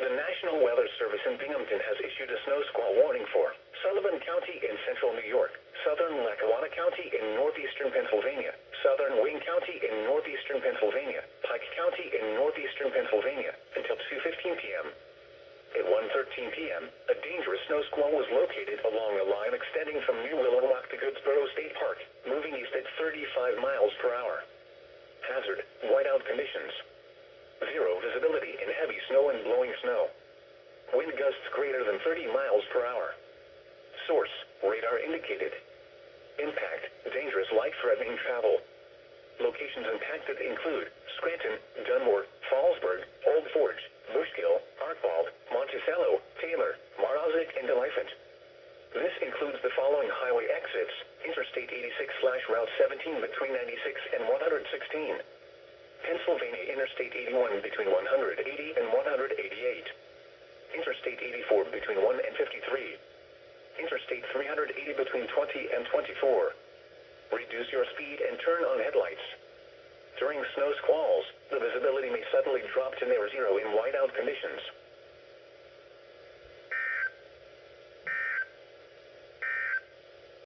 The National Weather Service in Binghamton has issued a snow squall warning for Sullivan County in central New York, southern Lackawanna County in northeastern Pennsylvania, southern Wayne County in northeastern Pennsylvania, Pike County in northeastern Pennsylvania, until 2:15 p.m. At 1:13 p.m., a dangerous snow squall was located along a line extending from New Willow Rock to Goodsboro State Park, moving east at 35 miles per hour. Hazard, whiteout conditions. Zero visibility in heavy snow and blowing snow. Wind gusts greater than 30 miles per hour. Source, radar indicated. Impact, dangerous life-threatening travel. Locations impacted include Scranton, Dunmore, Fallsburg, Old Forge, Bushkill, Archbald, Monticello, Taylor, Morozic, and Elephant. This includes the following highway exits: Interstate 86/Route 17 between 96 and 116. Pennsylvania Interstate 81 between 180 and 188. Interstate 84 between 1 and 53. Interstate 380 between 20 and 24. Reduce your speed and turn on headlights. During snow squalls, the visibility may suddenly drop to near zero in whiteout conditions.